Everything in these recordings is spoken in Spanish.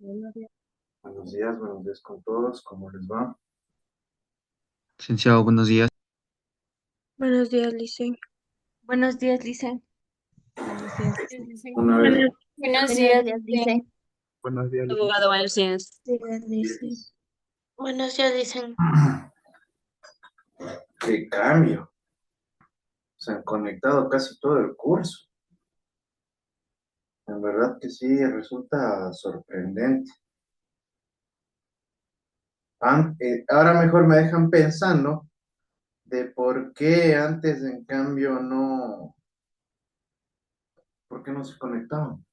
Buenos días con todos, ¿cómo les va? Licenciado, buenos días. Buenos días, Lice. Buenos días, Lisa. Buenos días. Una vez Buenos Buenos Buenos días, días, Lice. Lice. Buenos días, Abogado, buenos días. días, Lice. Buenos días, Lice. qué cambio, se han conectado casi todo el curso. En verdad que sí, resulta sorprendente. Ahora mejor me dejan pensando de por qué antes, en cambio, no, por qué no se conectaban.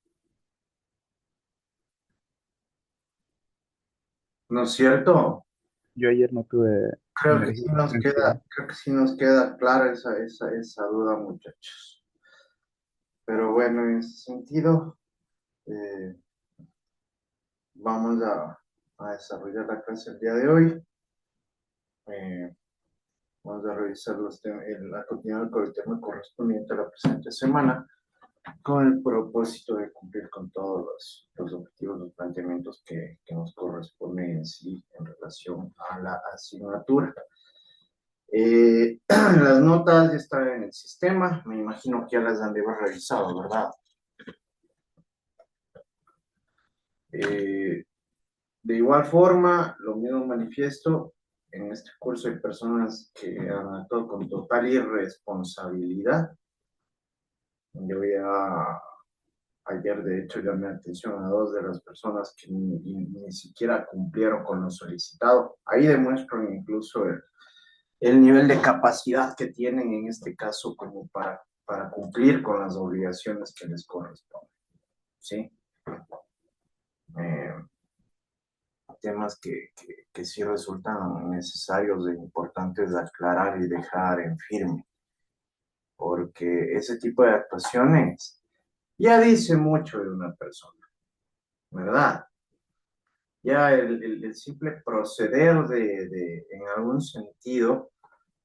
¿No es cierto? yo ayer no tuve energía y conexión. Creo que sí nos queda clara esa duda, muchachos. Pero bueno, en ese sentido, eh, vamos a desarrollar la clase el día de hoy. Eh, Vamos a revisar a continuar con el tema correspondiente a la presente semana, con el propósito de cumplir con todos los objetivos, los planteamientos que nos corresponden en sí en relación a la asignatura. Las notas ya están en el sistema, me imagino que ya las han de haber revisado, ¿verdad? Eh, de igual forma, lo mismo manifiesto, en este curso hay personas que han actuado con total irresponsabilidad. Yo ya ayer, de hecho, llamé atención a dos de las personas que ni siquiera cumplieron con lo solicitado. Ahí demuestran incluso el nivel de capacidad que tienen en este caso como para cumplir con las obligaciones que les corresponden. ¿Sí? Eh, Temas que sí resultan necesarios e importantes de aclarar y dejar en firme, porque ese tipo de actuaciones ya dice mucho de una persona, ¿verdad? Ya el simple proceder en algún sentido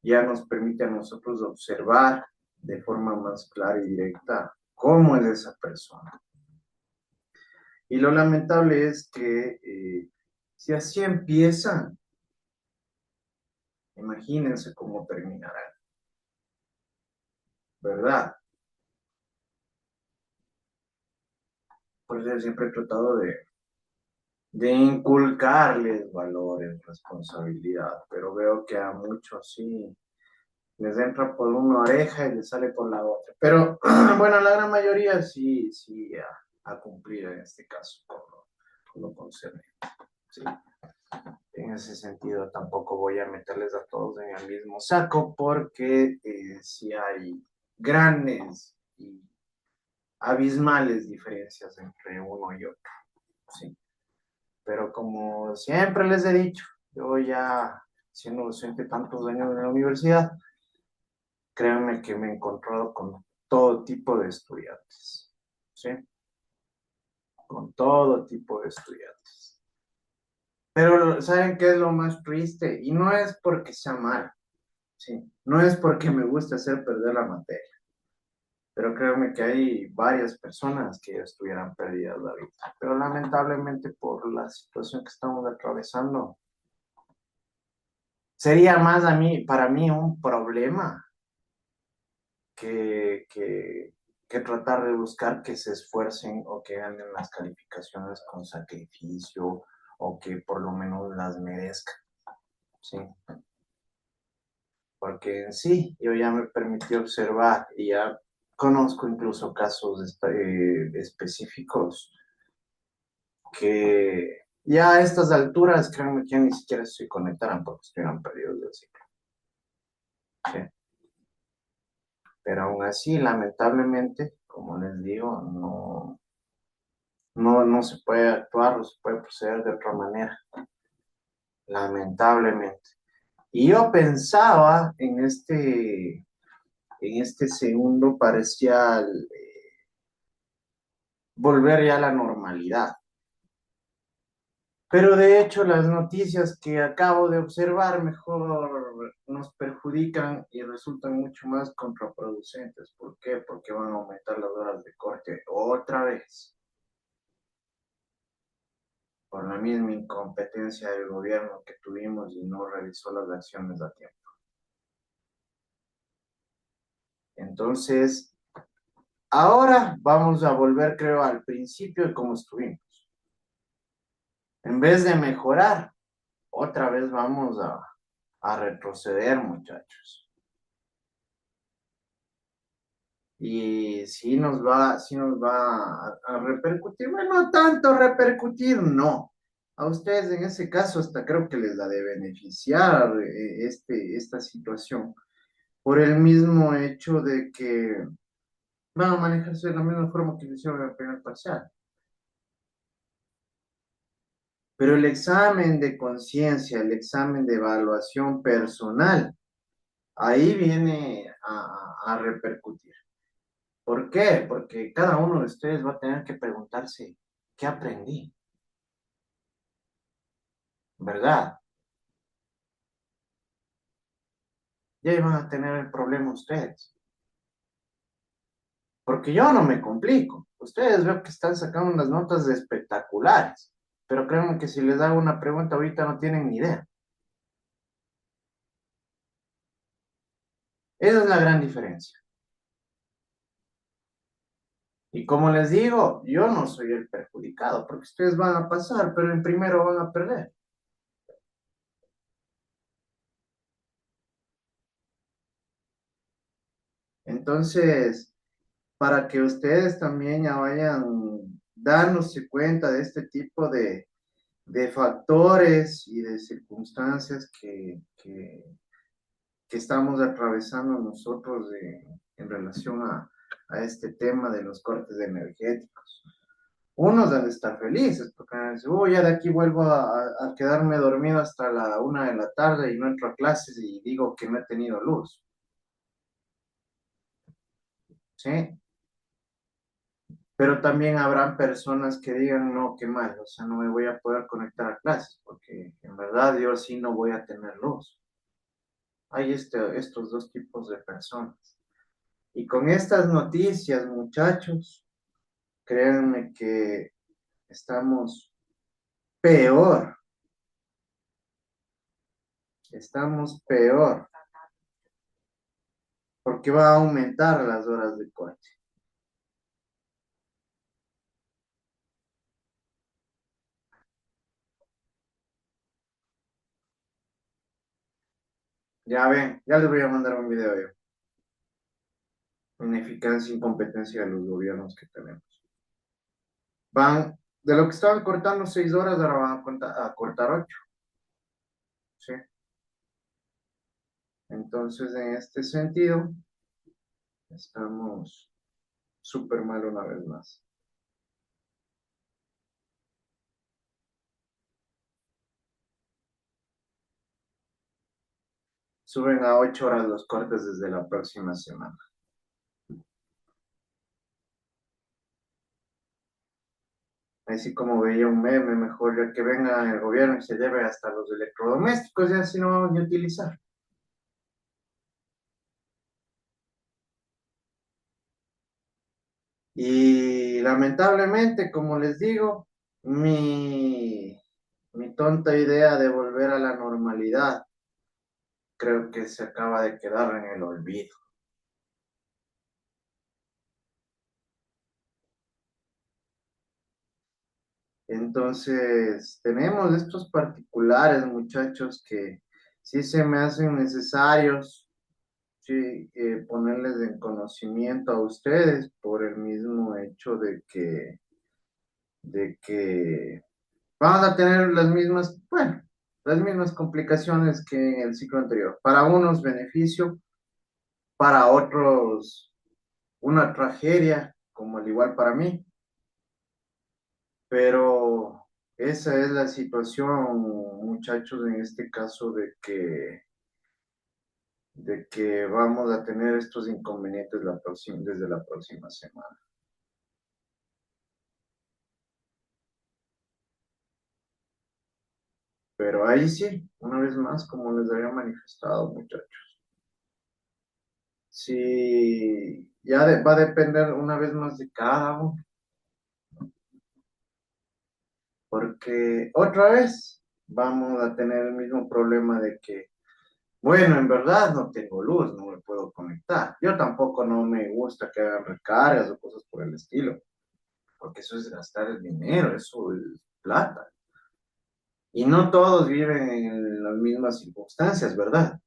ya nos permite a nosotros observar de forma más clara y directa cómo es esa persona. Y lo lamentable es que si así empiezan, imagínense cómo terminarán, ¿verdad? Por eso yo siempre he tratado de inculcarles valores, responsabilidad, pero veo que a muchos sí les entra por una oreja y les sale por la otra. Pero bueno, la gran mayoría sí a cumplir en este caso con lo concerne. Sí. En ese sentido tampoco voy a meterles a todos en el mismo saco porque sí hay grandes y abismales diferencias entre uno y otro. Sí. Pero como siempre les he dicho, yo ya siendo docente tantos años en la universidad, créanme que me he encontrado con todo tipo de estudiantes, ¿sí? Con todo tipo de estudiantes. Pero ¿saben qué es lo más triste? Y no es porque sea mal, ¿sí? No es porque me guste hacer perder la materia, pero créanme que hay varias personas que ya estuvieran perdidas la vida. Pero lamentablemente por la situación que estamos atravesando, sería más para mí un problema que tratar de buscar que se esfuercen o que ganen las calificaciones con sacrificio o que por lo menos las merezcan, ¿sí? Porque en sí, yo ya me permití observar y ya conozco incluso casos específicos que ya a estas alturas, créanme que ya ni siquiera se conectaran porque estuvieran perdidos del ciclo, ¿sí? Pero aún así, lamentablemente, como les digo, no se puede actuar, no se puede proceder de otra manera, lamentablemente. Y yo pensaba en este segundo parcial volver ya a la normalidad. Pero de hecho las noticias que acabo de observar mejor nos perjudican y resultan mucho más contraproducentes. ¿Por qué? Porque van a aumentar las horas de corte otra vez. por la misma incompetencia del gobierno que tuvimos y no realizó las acciones a tiempo. Entonces, ahora vamos a volver, creo, al principio de cómo estuvimos. En vez de mejorar, otra vez vamos a retroceder, muchachos. Y sí nos va a repercutir. Bueno, no tanto repercutir, no. A ustedes en ese caso hasta creo que les da de beneficiar esta situación, por el mismo hecho de que van a manejarse de la misma forma que lo hicieron en el primer parcial. Pero el examen de conciencia, el examen de evaluación personal, ahí viene a repercutir. ¿Por qué? Porque cada uno de ustedes va a tener que preguntarse, ¿qué aprendí? ¿Verdad? Y ahí van a tener el problema ustedes. Porque yo no me complico. Ustedes veo que están sacando unas notas espectaculares. Pero créanme que si les hago una pregunta ahorita no tienen ni idea. Esa es la gran diferencia. Y como les digo, yo no soy el perjudicado, porque ustedes van a pasar, pero en primero van a perder. Entonces, para que ustedes también ya vayan dándose cuenta de este tipo de factores y de circunstancias que estamos atravesando nosotros en relación a este tema de los cortes energéticos. Unos deben estar felices porque dicen, oh, ya de aquí vuelvo a quedarme dormido hasta la 1 de la tarde y no entro a clases y digo que no he tenido luz. ¿Sí? Pero también habrán personas que digan, no, qué mal, o sea, no me voy a poder conectar a clases porque en verdad yo sí no voy a tener luz. Hay estos dos tipos de personas. Y con estas noticias, muchachos, créanme que estamos peor, estamos peor, porque va a aumentar las horas de corte. Ya ven, ya les voy a mandar un video yo. Ineficacia e incompetencia de los gobiernos que tenemos. Van, de lo que estaban cortando 6 horas, ahora van a cortar 8. ¿Sí? Entonces, en este sentido, estamos súper mal una vez más. Suben a 8 horas los cortes desde la próxima semana. Así como veía un meme, mejor ya que venga el gobierno y se lleve hasta los electrodomésticos y así no vamos a utilizar. Y lamentablemente, como les digo, mi tonta idea de volver a la normalidad creo que se acaba de quedar en el olvido. Entonces, tenemos estos particulares, muchachos, que sí se me hacen necesarios, sí, ponerles en conocimiento a ustedes por el mismo hecho de que van a tener las mismas, bueno, las mismas complicaciones que en el ciclo anterior. Para unos beneficio, para otros una tragedia, como al igual para mí, pero esa es la situación, muchachos, en este caso de que vamos a tener estos inconvenientes desde la próxima semana. Pero ahí sí, una vez más, como les había manifestado, muchachos, sí, ya va a depender una vez más de cada uno. porque otra vez vamos a tener el mismo problema de que, bueno, en verdad no tengo luz, no me puedo conectar. Yo tampoco no me gusta que hagan recargas o cosas por el estilo, porque eso es gastar el dinero, eso es plata. Y no todos viven en las mismas circunstancias, ¿verdad?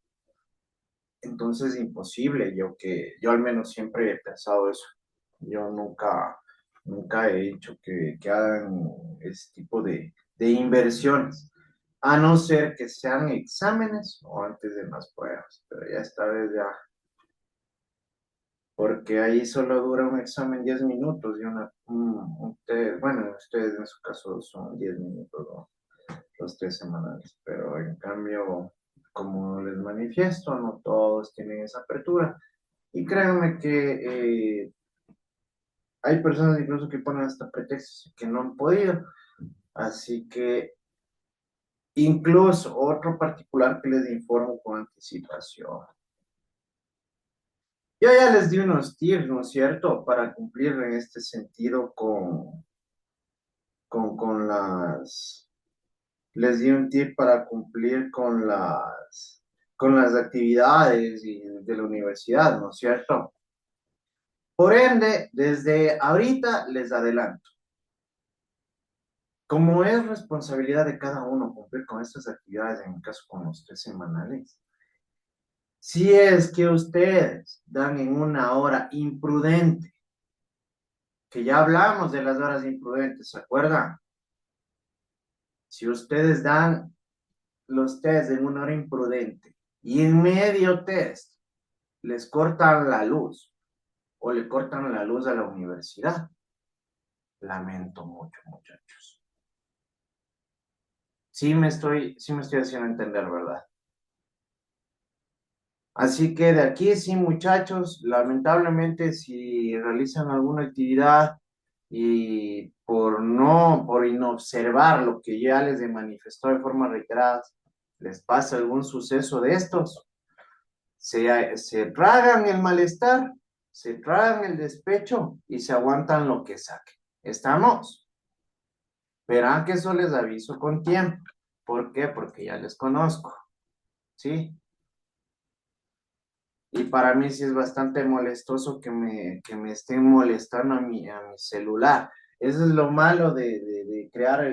Entonces, imposible, yo al menos siempre he pensado eso. Yo nunca he dicho que hagan ese tipo de inversiones, a no ser que sean exámenes o antes de las pruebas, pero ya esta vez ya, porque ahí solo dura un examen 10 minutos y bueno, ustedes en su caso son 10 minutos, ¿no? Los 3 semanales, pero en cambio, como les manifiesto, no todos tienen esa apertura. Y créanme que hay personas incluso que ponen hasta pretextos que no han podido. Así que incluso otro particular que les informo con anticipación. Yo ya les di unos tips, ¿no es cierto?, para cumplir en este sentido con las... Les di un tip para cumplir con las actividades de la universidad, ¿no es cierto? Por ende, desde ahorita les adelanto. Como es responsabilidad de cada uno cumplir con estas actividades, en mi caso con los 3 semanales, si es que ustedes dan en una hora imprudente, que ya hablamos de las horas imprudentes, ¿se acuerdan? Si ustedes dan los test en una hora imprudente y en medio test les cortan la luz o le cortan la luz a la universidad, lamento mucho, muchachos. Sí me estoy haciendo entender, ¿verdad? Así que de aquí sí, muchachos, lamentablemente si realizan alguna actividad y por inobservar lo que ya les he manifestado de forma reiterada, les pasa algún suceso de estos, se tragan el malestar, se tragan el despecho y se aguantan lo que saquen. ¿Estamos? Verán que eso les aviso con tiempo. ¿Por qué? Porque ya les conozco. ¿Sí? Y para mí sí es bastante molestoso que me estén molestando a mi celular. Eso es lo malo de crear.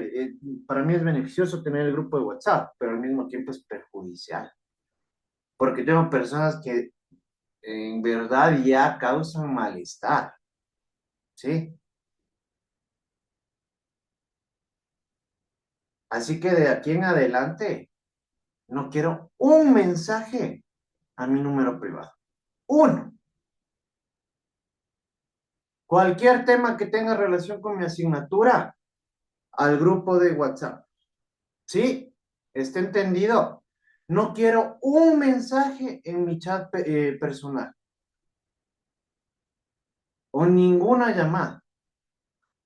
Para mí es beneficioso tener el grupo de WhatsApp, pero al mismo tiempo es perjudicial. Porque tengo personas que en verdad ya causan malestar. ¿Sí? Así que de aquí en adelante no quiero un mensaje a mi número privado. Uno. Cualquier tema que tenga relación con mi asignatura, al grupo de WhatsApp. ¿Sí? ¿Está entendido? No quiero un mensaje en mi chat personal o ninguna llamada.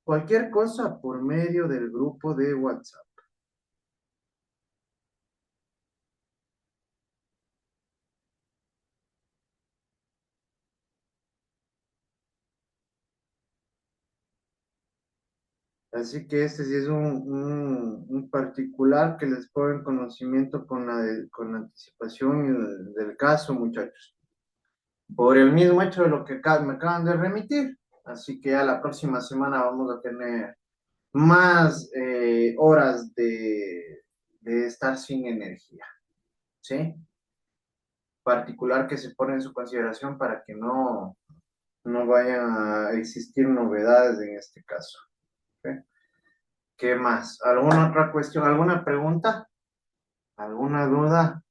Cualquier cosa por medio del grupo de WhatsApp. Así que este sí es un particular que les pongo en conocimiento con la anticipación del caso, muchachos. Por el mismo hecho de lo que me acaban de remitir. Así que ya la próxima semana vamos a tener más horas de estar sin energía, ¿sí? Particular que se pone en su consideración para que no vayan a existir novedades en este caso. ¿Ok? ¿Qué más? ¿Alguna otra cuestión? ¿Alguna pregunta? ¿Alguna duda?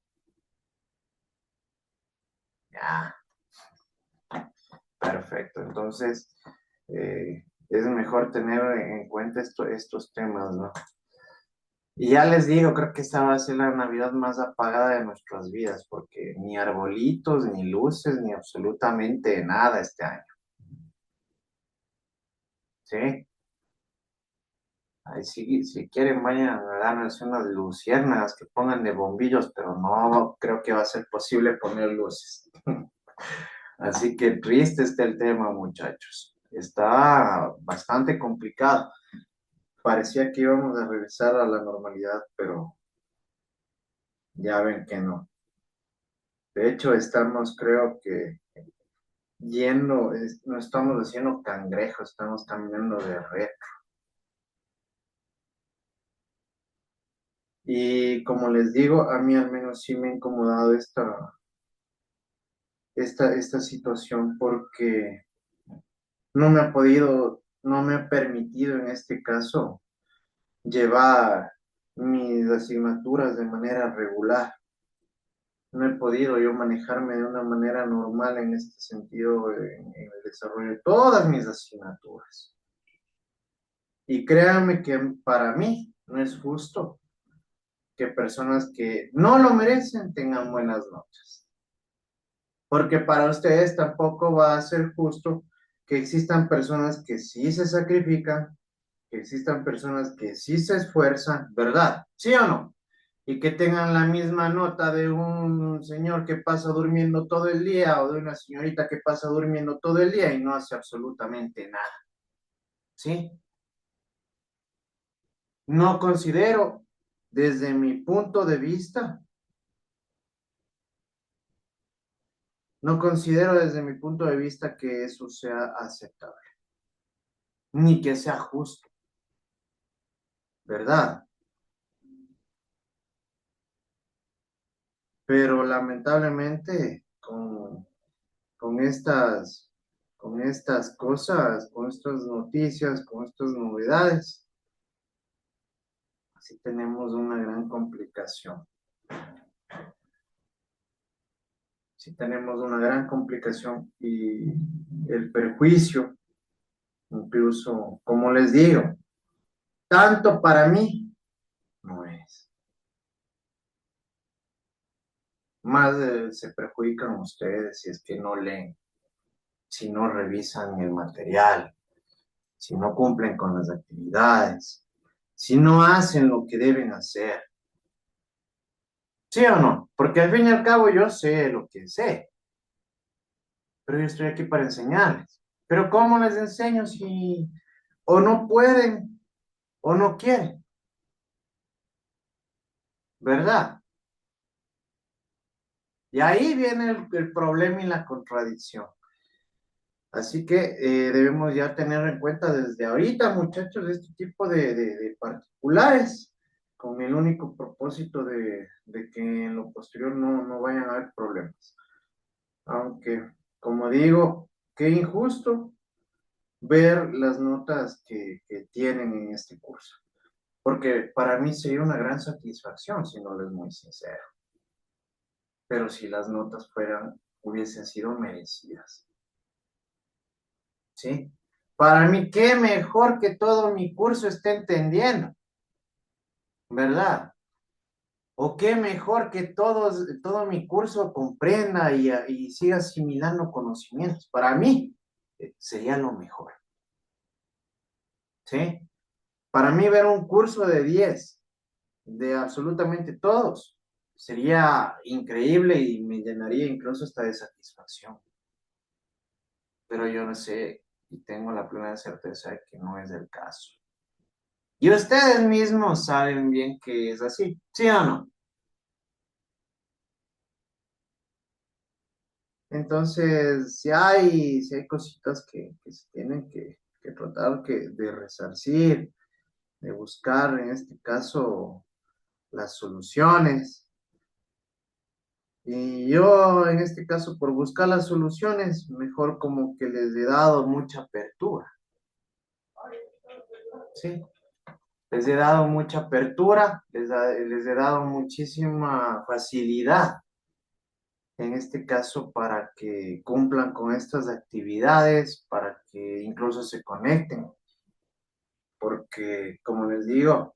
Ya, perfecto. Entonces, es mejor tener en cuenta estos temas, ¿no? Y ya les digo, creo que esta va a ser la Navidad más apagada de nuestras vidas, porque ni arbolitos, ni luces, ni absolutamente nada este año. ¿Sí? Ahí sí, si quieren, vayan a darles unas luciérnagas que pongan de bombillos, pero no creo que va a ser posible poner luces. Así que triste está el tema, muchachos. Está bastante complicado. parecía que íbamos a regresar a la normalidad, pero ya ven que no. De hecho, estamos, creo que, no estamos haciendo cangrejos, estamos caminando de red. Y como les digo, a mí al menos sí me ha incomodado esta situación porque no me ha permitido en este caso llevar mis asignaturas de manera regular. No he podido yo manejarme de una manera normal en este sentido en el desarrollo de todas mis asignaturas. Y créanme que para mí no es justo que personas que no lo merecen tengan buenas notas. Porque para ustedes tampoco va a ser justo que existan personas que sí se sacrifican, que existan personas que sí se esfuerzan, ¿verdad? ¿Sí o no? Y que tengan la misma nota de un señor que pasa durmiendo todo el día o de una señorita que pasa durmiendo todo el día y no hace absolutamente nada. ¿Sí? No considero, desde mi punto de vista, no considero desde mi punto de vista que eso sea aceptable, ni que sea justo, ¿verdad? Pero lamentablemente con con estas cosas, con estas noticias, con estas novedades, así tenemos una gran complicación. Sí tenemos una gran complicación y el perjuicio, incluso, como les digo, tanto para mí no es. Más se perjudican ustedes si es que no leen, si no revisan el material, si no cumplen con las actividades, si no hacen lo que deben hacer. ¿Sí o no? Porque al fin y al cabo yo sé lo que sé, pero yo estoy aquí para enseñarles. Pero ¿cómo les enseño si o no pueden o no quieren? ¿Verdad? Y ahí viene el problema y la contradicción. Así que debemos ya tener en cuenta desde ahorita, muchachos, este tipo de particulares, con el único propósito de que en lo posterior no vayan a haber problemas. Aunque, como digo, qué injusto ver las notas que tienen en este curso, porque para mí sería una gran satisfacción, si no les muy sincero, pero si las notas hubiesen sido merecidas. ¿Sí? Para mí, qué mejor que todo mi curso esté entendiendo, ¿verdad? O qué mejor que todo mi curso comprenda y siga asimilando conocimientos. Para mí, sería lo mejor, ¿sí? Para mí, ver un curso de 10 de absolutamente todos sería increíble y me llenaría incluso hasta de satisfacción. Pero yo no sé y tengo la plena certeza de que no es el caso. Y ustedes mismos saben bien que es así, ¿sí o no? Entonces, si hay cositas que se tienen que tratar de resarcir, de buscar en este caso las soluciones. Y yo en este caso por buscar las soluciones, mejor como que les he dado mucha apertura, ¿sí? Les he dado mucha apertura, les he dado muchísima facilidad en este caso para que cumplan con estas actividades, para que incluso se conecten, porque como les digo,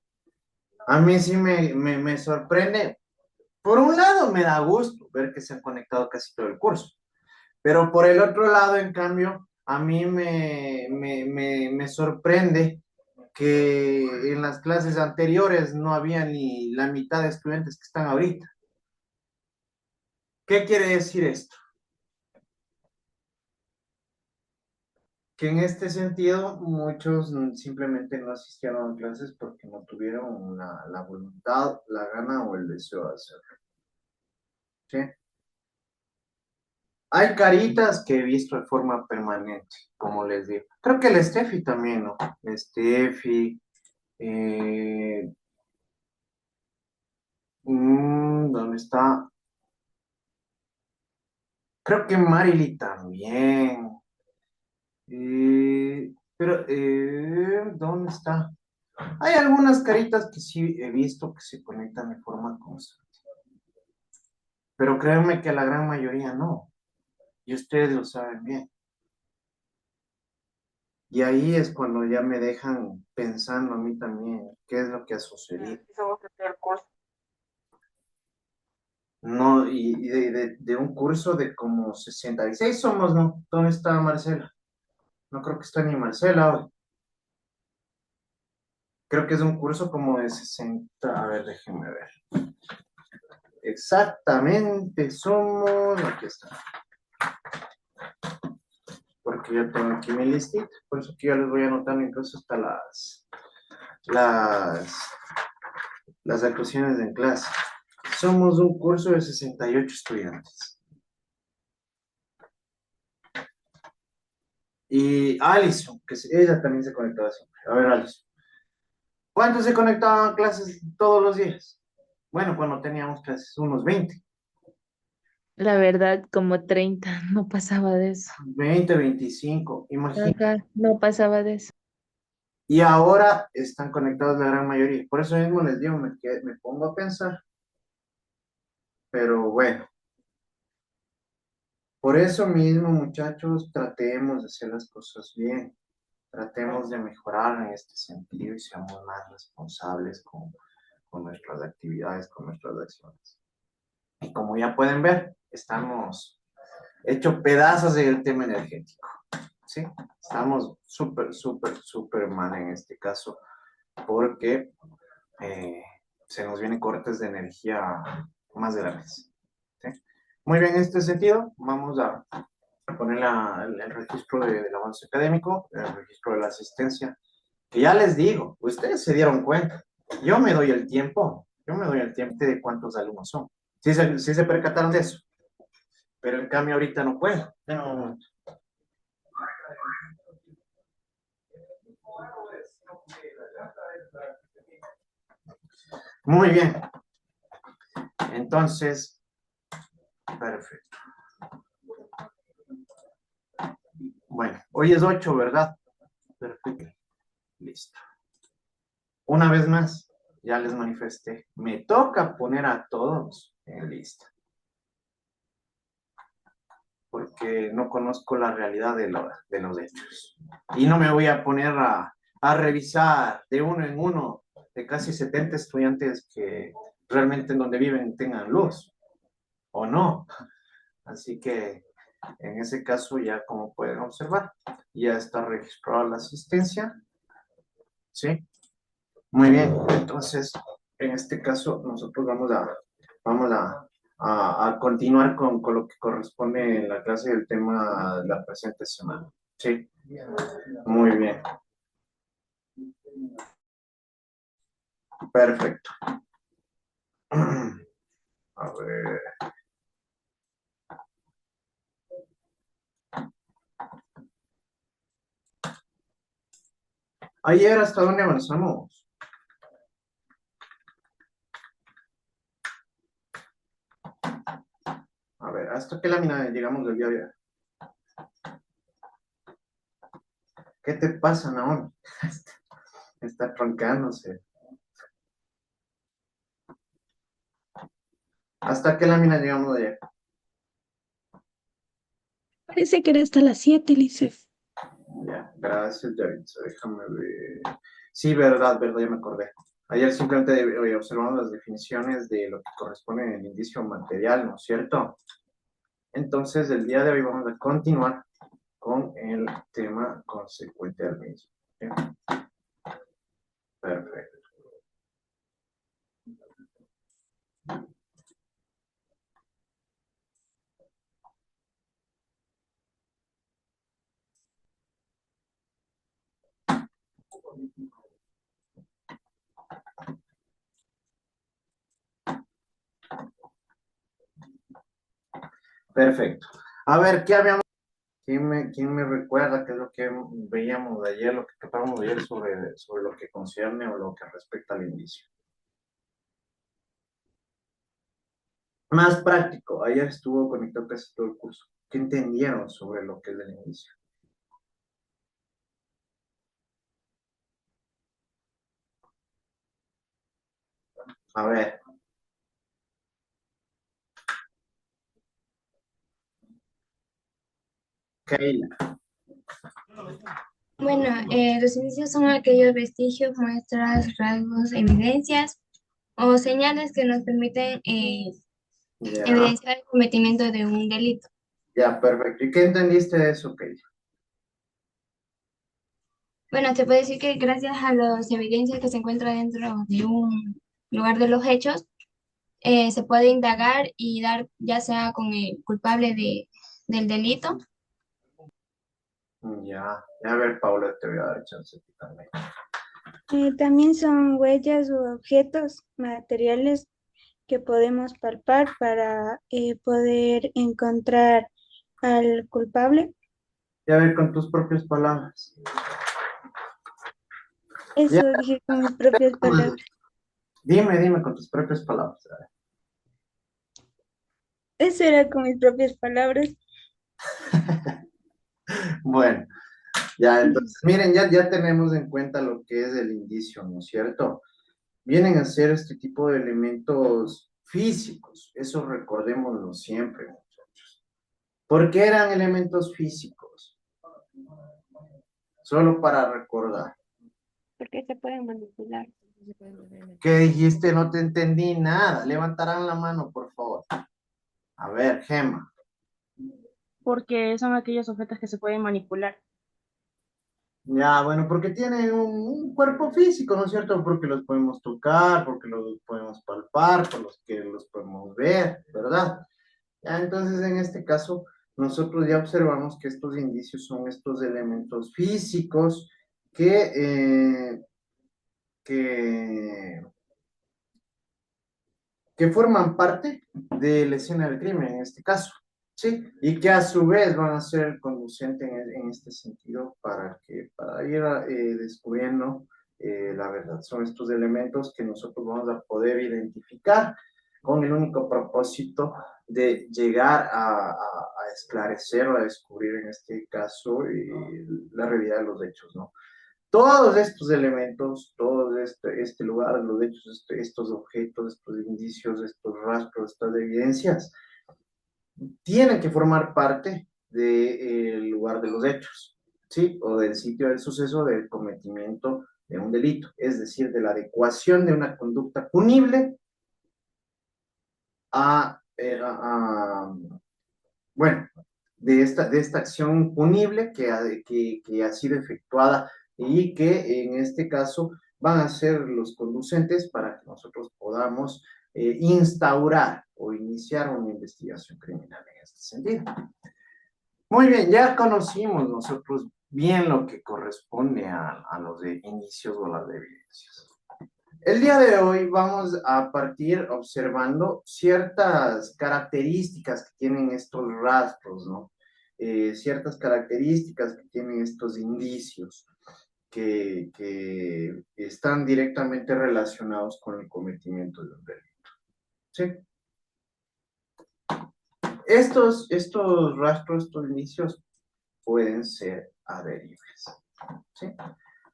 a mí sí me sorprende. Por un lado me da gusto ver que se han conectado casi todo el curso, pero por el otro lado, en cambio, a mí me sorprende que en las clases anteriores no había ni la mitad de estudiantes que están ahorita. ¿Qué quiere decir esto? que en este sentido muchos simplemente no asistieron a clases porque no tuvieron la voluntad, la gana o el deseo de hacerlo. ¿Sí? Hay caritas que he visto de forma permanente, como les digo. Creo que el Steffi también, ¿no? Steffi, eh, ¿dónde está? Creo que Marily también. Pero, ¿dónde está? Hay algunas caritas que sí he visto que se conectan de forma constante. Pero créanme que la gran mayoría no. Y ustedes lo saben bien. Y ahí es cuando ya me dejan pensando a mí también qué es lo que ha sucedido. No, y de un curso de como 66 somos, ¿no? ¿Dónde está Marcela? No creo que está ni Marcela hoy. Creo que es un curso como de 60. A ver, déjenme ver. Exactamente, somos. Aquí está. Porque yo tengo aquí mi listita. Por eso que yo les voy anotando incluso hasta las, las actuaciones en clase. Somos un curso de 68 estudiantes. Y Alison, ella también se conectaba siempre. A ver, Alison. ¿Cuántos se conectaban a clases todos los días? Bueno, cuando teníamos clases, unos 20. La verdad, como 30, no pasaba de eso. 20, 25, imagínate. Ajá, no pasaba de eso. Y ahora están conectados la gran mayoría. Por eso mismo les digo, me pongo a pensar. Pero bueno, por eso mismo, muchachos, tratemos de hacer las cosas bien. Tratemos de mejorar en este sentido y seamos más responsables con nuestras actividades, con nuestras acciones. Y como ya pueden ver, estamos hecho pedazos del tema energético, ¿sí? Estamos súper, súper, súper mal en este caso porque eh, se nos vienen cortes de energía más grandes, ¿sí? Muy bien, en este sentido, vamos a poner el registro del avance académico, el registro de la asistencia, que ya les digo, ustedes se dieron cuenta, yo me doy el tiempo de cuántos alumnos son. Sí se percataron de eso, pero en cambio ahorita no puedo. No. Muy bien, entonces, perfecto. Bueno, hoy es 8, ¿verdad? Perfecto, listo. Una vez más, ya les manifesté, me toca poner a todos en lista, porque no conozco la realidad de los hechos. Y no me voy a poner a revisar de uno en uno de casi 70 estudiantes que realmente en donde viven tengan luz, o no. Así que en ese caso ya como pueden observar, ya está registrada la asistencia, ¿sí? Muy bien, entonces en este caso nosotros vamos a continuar con lo que corresponde en la clase del tema de la presente semana, ¿sí? Muy bien, perfecto. A ver. Ayer, ¿hasta dónde avanzamos? A ver, ¿hasta qué lámina llegamos del día de hoy? ¿Qué te pasa, Naomi? Está troncándose. ¿Hasta qué lámina llegamos de ayer? Parece que era hasta las 7, Lice. Ya, gracias, Yaritza. Déjame ver. Sí, verdad, verdad, ya me acordé. Ayer simplemente observamos las definiciones de lo que corresponde en el indicio material, ¿no es cierto? Entonces, el día de hoy vamos a continuar con el tema consecuente al mismo. ¿Sí? Perfecto. Perfecto. A ver, ¿qué habíamos? ¿Quién me recuerda qué es lo que veíamos de ayer, lo que tratamos de ayer sobre lo que concierne o lo que respecta al indicio? Más práctico, ayer estuvo conectado casi todo el curso. ¿Qué entendieron sobre lo que es el indicio? A ver, Keila. Bueno, los indicios son aquellos vestigios, muestras, rasgos, evidencias o señales que nos permiten Ya, evidenciar el cometimiento de un delito. ya, perfecto. ¿Y qué entendiste de eso, Keila? Bueno, se puede decir que gracias a las evidencias que se encuentran dentro de un lugar de los hechos, se puede indagar y dar ya sea con el culpable del delito. Ya, a ver, Paula, te voy a dar chance a ti también. También son huellas u objetos materiales que podemos palpar para poder encontrar al culpable. Y a ver, con tus propias palabras. Ya, Eso dije con mis propias palabras. dime con tus propias palabras. A ver. Eso era con mis propias palabras. Bueno, ya, entonces, miren, ya tenemos en cuenta lo que es el indicio, ¿no es cierto? Vienen a ser este tipo de elementos físicos, eso recordémoslo siempre, muchachos. ¿Por qué eran elementos físicos? Solo para recordar. Porque se pueden manipular. ¿Qué dijiste? No te entendí nada. Levantarán la mano, por favor. A ver, Gema. Porque son aquellos objetos que se pueden manipular. Ya, bueno, porque tienen un cuerpo físico, ¿no es cierto? Porque los podemos tocar, porque los podemos palpar, por los que los podemos ver, ¿verdad? Ya, entonces, en este caso, nosotros ya observamos que estos indicios son estos elementos físicos que, que, que forman parte de la escena del crimen, en este caso, ¿sí? Y que a su vez van a ser el conducente en este sentido para ir descubriendo la verdad. Son estos elementos que nosotros vamos a poder identificar con el único propósito de llegar a esclarecer o a descubrir en este caso la realidad de los hechos, ¿no? Todos estos elementos, todo este lugar, los hechos, estos objetos, estos indicios, estos rastros, estas evidencias, tienen que formar parte del lugar de los hechos, ¿sí? O del sitio del suceso del cometimiento de un delito, es decir, de la adecuación de una conducta punible bueno, de esta acción punible que ha sido efectuada y que en este caso van a ser los conducentes para que nosotros podamos instaurar o iniciar una investigación criminal en este sentido. Muy bien, ya conocimos nosotros bien lo que corresponde a los indicios o las evidencias. El día de hoy vamos a partir observando ciertas características que tienen estos rastros, ¿no? Ciertas características que tienen estos indicios que están directamente relacionados con el cometimiento de un delito. ¿Sí? Estos rastros, estos indicios pueden ser adheribles. ¿Sí?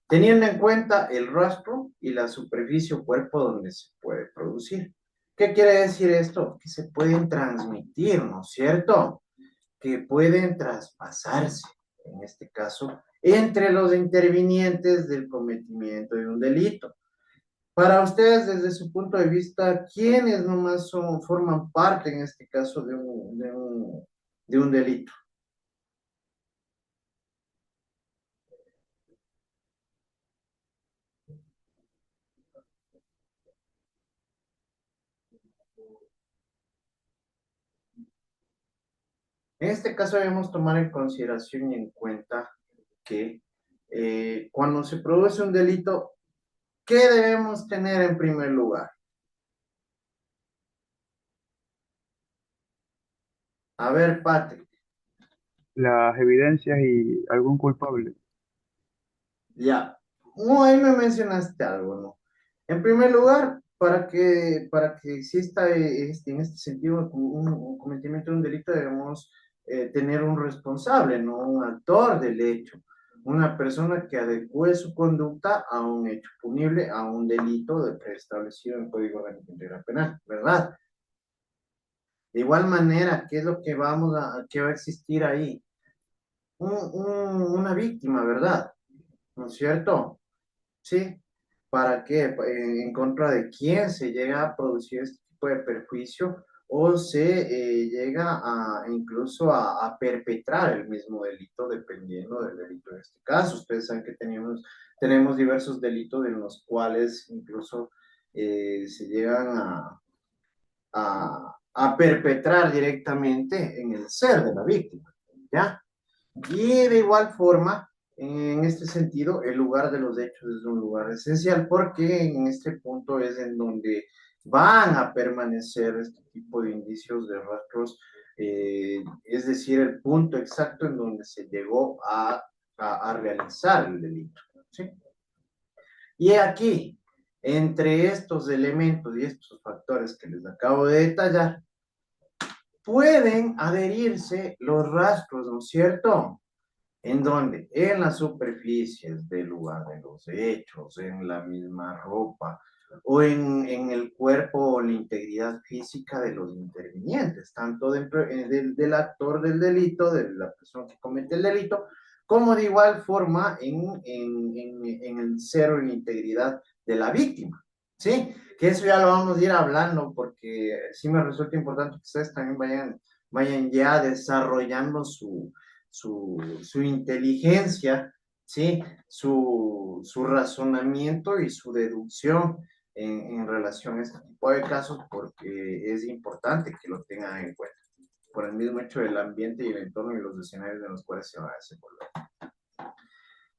Teniendo en cuenta el rastro y la superficie o cuerpo donde se puede producir. ¿Qué quiere decir esto? Que se pueden transmitir, ¿no es cierto? Que pueden traspasarse, en este caso, entre los intervinientes del cometimiento de un delito. Para ustedes, desde su punto de vista, ¿quiénes nomás forman parte, en este caso, de un delito? En este caso debemos tomar en consideración y en cuenta que cuando se produce un delito, ¿qué debemos tener en primer lugar? A ver, Patrick, Las evidencias y algún culpable. ya. No, ahí me mencionaste algo, ¿no? En primer lugar, para que exista en este sentido un cometimiento de un delito, debemos tener un responsable, no un actor del hecho, una persona que adecue su conducta a un hecho punible, a un delito preestablecido en el Código Orgánico Integral Penal, ¿verdad? De igual manera, ¿qué es lo que que va a existir ahí? Una víctima, ¿verdad? ¿No es cierto? ¿Sí? ¿Para qué? En contra de quién se llega a producir este tipo de perjuicio o se llega incluso a perpetrar el mismo delito, dependiendo del delito en este caso. Ustedes saben que tenemos diversos delitos en los cuales incluso se llegan a perpetrar directamente en el ser de la víctima, ¿ya? Y de igual forma, en este sentido, el lugar de los hechos es un lugar esencial porque en este punto es en donde van a permanecer este tipo de indicios de rastros, es decir, el punto exacto en donde se llegó a realizar el delito, ¿sí? Y aquí, entre estos elementos y estos factores que les acabo de detallar, pueden adherirse los rastros, ¿no es cierto? ¿En dónde? En las superficies del lugar de los hechos, en la misma ropa, o en el cuerpo o la integridad física de los intervinientes, tanto dentro del actor del delito, de la persona que comete el delito, como de igual forma en el ser o en la integridad de la víctima, ¿sí? Que eso ya lo vamos a ir hablando porque sí me resulta importante que ustedes también vayan ya desarrollando su inteligencia, ¿sí? Su razonamiento y su deducción en relación a este tipo de casos, porque es importante que lo tengan en cuenta, por el mismo hecho del ambiente y el entorno y los escenarios en los cuales se va a desenvolver.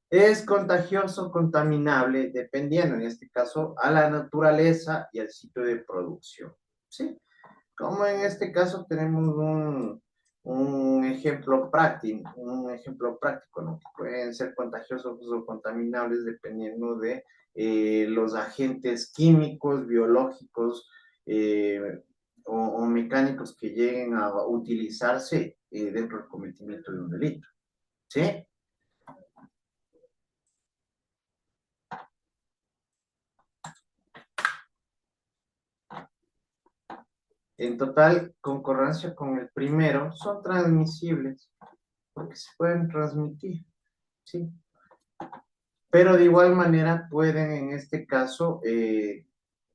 Es contagioso, contaminable, dependiendo en este caso a la naturaleza y al sitio de producción, ¿sí? Como en este caso tenemos un ejemplo práctico, ¿no? Que pueden ser contagiosos o contaminables dependiendo de los agentes químicos, biológicos o mecánicos que lleguen a utilizarse dentro del cometimiento de un delito, ¿sí? En total concordancia con el primero, son transmisibles porque se pueden transmitir, ¿sí? Pero de igual manera pueden en este caso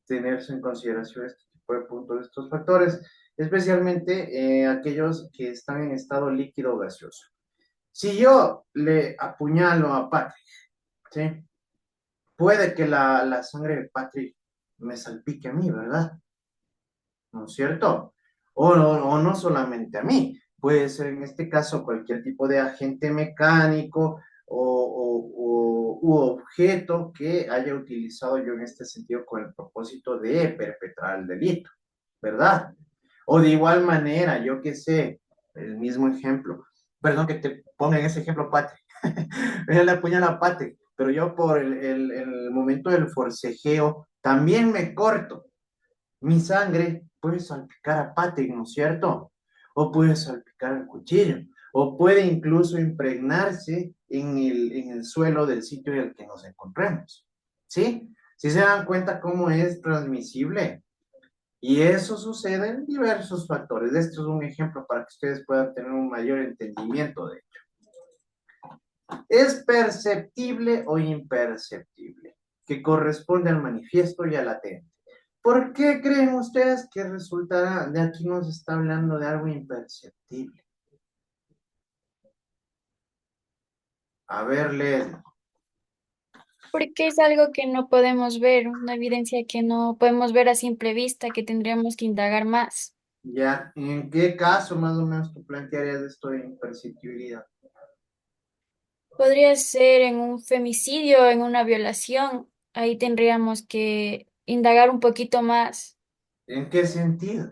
tenerse en consideración este tipo de puntos, estos factores, especialmente aquellos que están en estado líquido o gaseoso. Si yo le apuñalo a Patrick, ¿sí? Puede que la sangre de Patrick me salpique a mí, ¿verdad? ¿No es cierto? O no solamente a mí, puede ser en este caso cualquier tipo de agente mecánico u objeto que haya utilizado yo en este sentido con el propósito de perpetrar el delito, ¿verdad? O de igual manera, yo que sé, el mismo ejemplo, perdón que te ponga en ese ejemplo, Patrick, ella le apuñala a Patrick, pero yo por el momento del forcejeo también me corto, mi sangre puede salpicar a Patrick, ¿no es cierto? O puede salpicar el cuchillo, o puede incluso impregnarse en el suelo del sitio en el que nos encontremos, ¿sí? Si se dan cuenta cómo es transmisible. Y eso sucede en diversos factores. Esto es un ejemplo para que ustedes puedan tener un mayor entendimiento de ello. ¿Es perceptible o imperceptible? Que corresponde al manifiesto y al latente. ¿Por qué creen ustedes que resultará, de aquí nos está hablando de algo imperceptible? A ver, Leslie. Porque es algo que no podemos ver, una evidencia que no podemos ver a simple vista, que tendríamos que indagar más. Ya, ¿en qué caso más o menos tú plantearías esto de imperceptibilidad? Podría ser en un femicidio, en una violación. Ahí tendríamos que indagar un poquito más. ¿En qué sentido?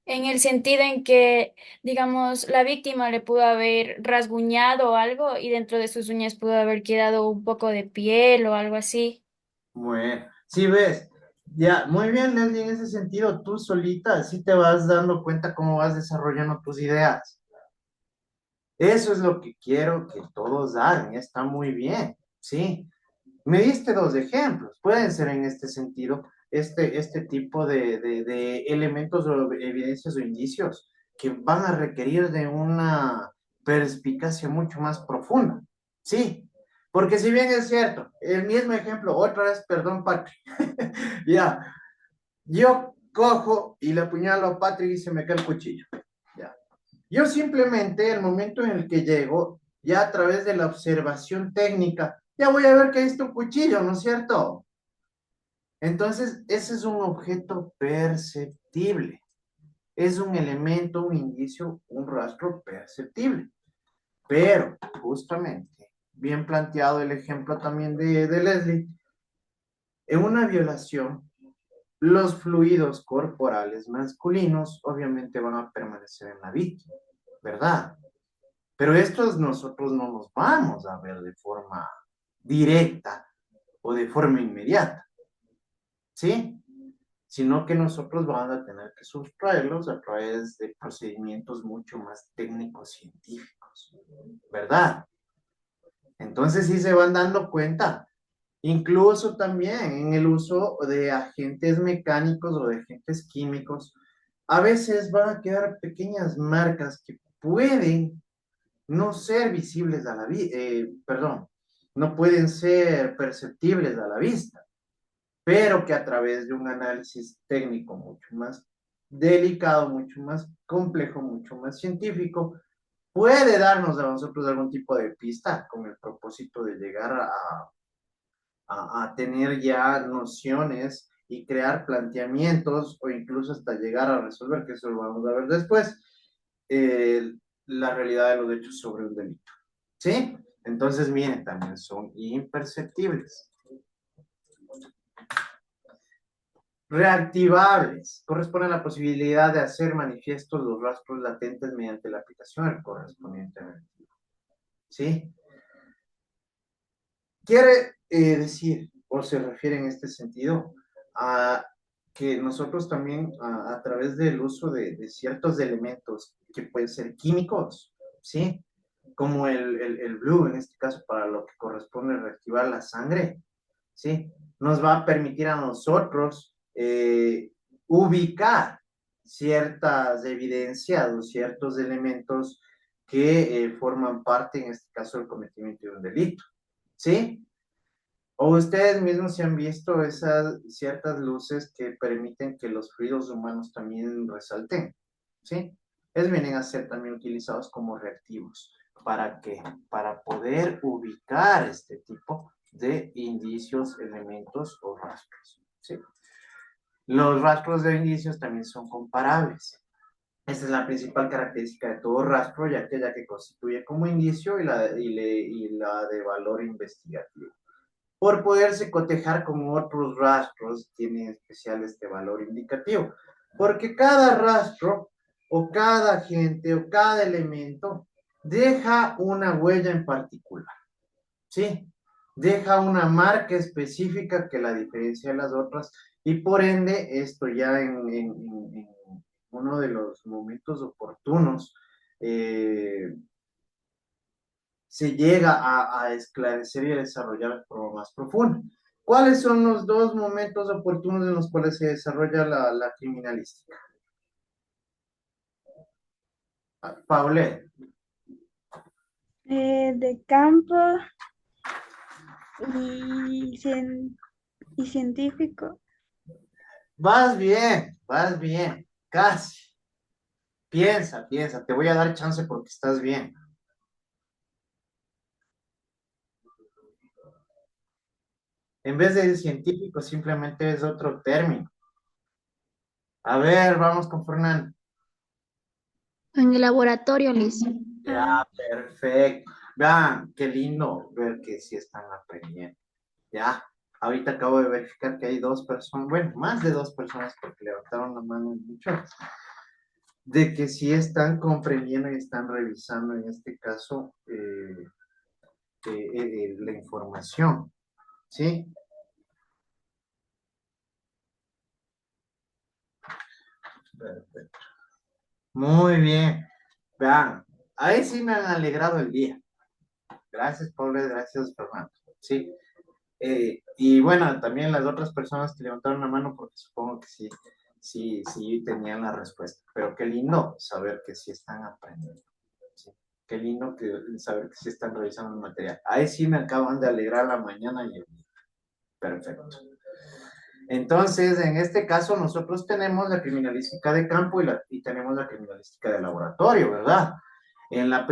En el sentido en que, digamos, la víctima le pudo haber rasguñado algo y dentro de sus uñas pudo haber quedado un poco de piel o algo así. Bueno, sí ves, ya, muy bien, Leslie, en ese sentido, tú solita sí te vas dando cuenta cómo vas desarrollando tus ideas. Eso es lo que quiero que todos hagan, está muy bien, ¿sí? Me diste dos ejemplos, pueden ser en este sentido, este tipo de elementos o evidencias o indicios que van a requerir de una perspicacia mucho más profunda, ¿sí? Porque si bien es cierto, el mismo ejemplo, otra vez, perdón, Patrick, ya, yo cojo y le apuñalo a Patrick y se me cae el cuchillo, ya. Yo simplemente, el momento en el que llego, ya a través de la observación técnica, ya voy a ver que hay este un cuchillo, ¿no es cierto? Entonces, ese es un objeto perceptible. Es un elemento, un indicio, un rastro perceptible. Pero, justamente, bien planteado el ejemplo también de Leslie, en una violación, los fluidos corporales masculinos obviamente van a permanecer en la víctima, ¿verdad? Pero estos nosotros no los vamos a ver de forma directa o de forma inmediata, ¿sí? Sino que nosotros vamos a tener que sustraerlos a través de procedimientos mucho más técnicos científicos, ¿verdad? Entonces sí se van dando cuenta, incluso también en el uso de agentes mecánicos o de agentes químicos, a veces van a quedar pequeñas marcas que pueden no ser visibles a la vista, perdón, no pueden ser perceptibles a la vista, pero que a través de un análisis técnico mucho más delicado, mucho más complejo, mucho más científico, puede darnos a nosotros algún tipo de pista con el propósito de llegar a tener ya nociones y crear planteamientos o incluso hasta llegar a resolver, que eso lo vamos a ver después, eh, la realidad de los hechos sobre un delito. ¿Sí? Entonces, miren, también son imperceptibles. Reactivables. Corresponde a la posibilidad de hacer manifiestos los rastros latentes mediante la aplicación del correspondiente reactivo. ¿Sí? Quiere decir, o se refiere en este sentido, a que nosotros también, a través del uso de ciertos elementos que pueden ser químicos, ¿sí? Como el blue, en este caso, para lo que corresponde reactivar la sangre, ¿sí? Nos va a permitir a nosotros ubicar ciertas evidencias o ciertos elementos que forman parte, en este caso, del cometimiento de un delito, ¿sí? O ustedes mismos se han visto esas ciertas luces que permiten que los fluidos humanos también resalten, ¿sí? Es vienen a ser también utilizados como reactivos. ¿Para qué? Para poder ubicar este tipo de indicios, elementos o rastros, ¿sí? Los rastros de indicios también son comparables. Esta es la principal característica de todo rastro, ya que constituye como indicio y la de valor investigativo. Por poderse cotejar con otros rastros, tiene en especial este valor indicativo, porque cada rastro o cada agente o cada elemento deja una huella en particular, ¿sí? Deja una marca específica que la diferencia de las otras y por ende esto ya en uno de los momentos oportunos se llega a esclarecer y a desarrollar de forma más profunda. ¿Cuáles son los dos momentos oportunos en los cuales se desarrolla la criminalística? Paulette. De campo y, y científico. Vas bien, casi. Piensa, piensa, te voy a dar chance porque estás bien. En vez de científico, simplemente es otro término. A ver, vamos con Fernando. En el laboratorio, Liz. Ya, perfecto. Vean, qué lindo ver que sí están aprendiendo. Ya, ahorita acabo de verificar que hay dos personas, bueno, más de dos personas porque levantaron la mano muchas, de que sí están comprendiendo y están revisando en este caso la información, ¿sí? Perfecto. Muy bien. Vean, ahí sí me han alegrado el día. Gracias, Pablo, gracias, Fernando. Sí. Y bueno, también las otras personas que levantaron la mano, porque supongo que sí, sí tenían la respuesta. Pero qué lindo saber que sí están aprendiendo. ¿Sí? Qué lindo saber que sí están revisando el material. Ahí sí me acaban de alegrar la mañana y el día. Perfecto. Entonces, en este caso, nosotros tenemos la criminalística de campo y tenemos la criminalística de laboratorio, ¿verdad? En el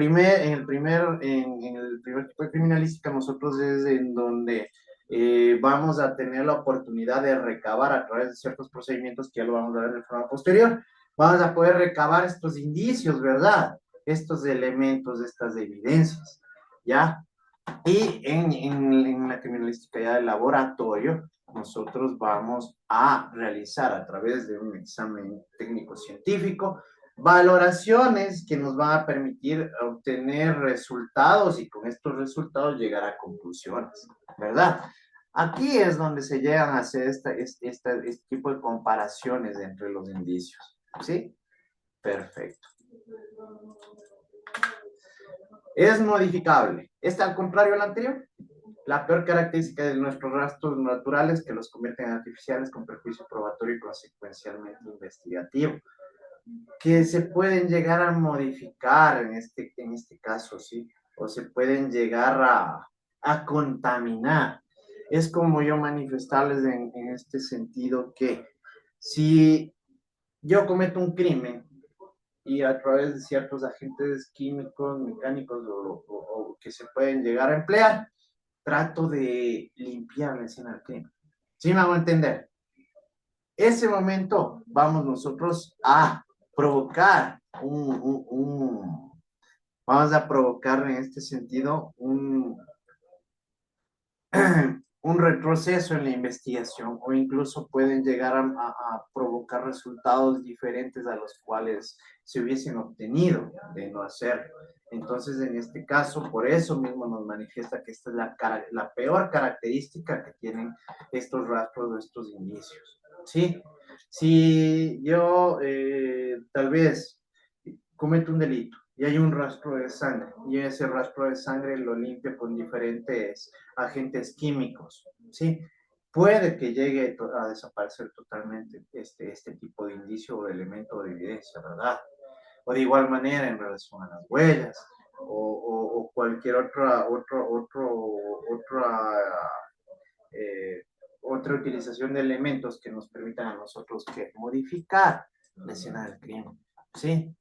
primer tipo de criminalística, nosotros es en donde vamos a tener la oportunidad de recabar a través de ciertos procedimientos que ya lo vamos a ver de forma posterior. Vamos a poder recabar estos indicios, ¿verdad? Estos elementos, estas evidencias, ¿ya? Y en la criminalística ya del laboratorio, nosotros vamos a realizar a través de un examen técnico científico valoraciones que nos van a permitir obtener resultados y con estos resultados llegar a conclusiones, ¿verdad? Aquí es donde se llegan a hacer este tipo de comparaciones entre los indicios, ¿sí? Perfecto. Es modificable. ¿Está al contrario al anterior? La peor característica de nuestros rastros naturales que los convierten en artificiales con perjuicio probatorio y consecuencialmente investigativo, que se pueden llegar a modificar en este caso, ¿sí? O se pueden llegar a contaminar. Es como yo manifestarles en este sentido que si yo cometo un crimen y a través de ciertos agentes químicos, mecánicos o que se pueden llegar a emplear, trato de limpiar la escena del crimen. ¿Sí me hago entender? Ese momento vamos nosotros a provocar vamos a provocar en este sentido un retroceso en la investigación o incluso pueden llegar a provocar resultados diferentes a los cuales se hubiesen obtenido de no hacerlo. Entonces, en este caso, por eso mismo nos manifiesta que esta es la peor característica que tienen estos rastros o estos indicios. ¿Sí? Si yo tal vez comete un delito y hay un rastro de sangre y ese rastro de sangre lo limpio con diferentes agentes químicos, ¿sí? Puede que llegue a desaparecer totalmente este tipo de indicio o elemento de evidencia, ¿verdad? O de igual manera en relación a las huellas o cualquier eh, otra utilización de elementos que nos permitan a nosotros que modificar la escena del crimen, ¿sí?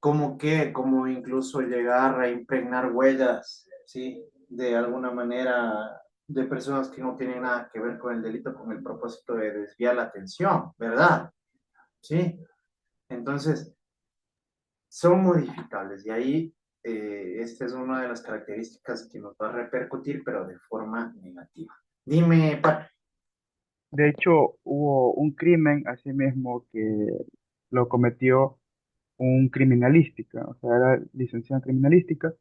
Como incluso llegar a impregnar huellas, ¿sí? De alguna manera de personas que no tienen nada que ver con el delito con el propósito de desviar la atención, ¿verdad? ¿Sí? Entonces, son modificables y ahí esta es una de las características que nos va a repercutir, pero de forma negativa. Dime, Pat. De hecho, hubo un crimen así mismo que lo cometió un criminalística, o sea, era licenciado en criminalística,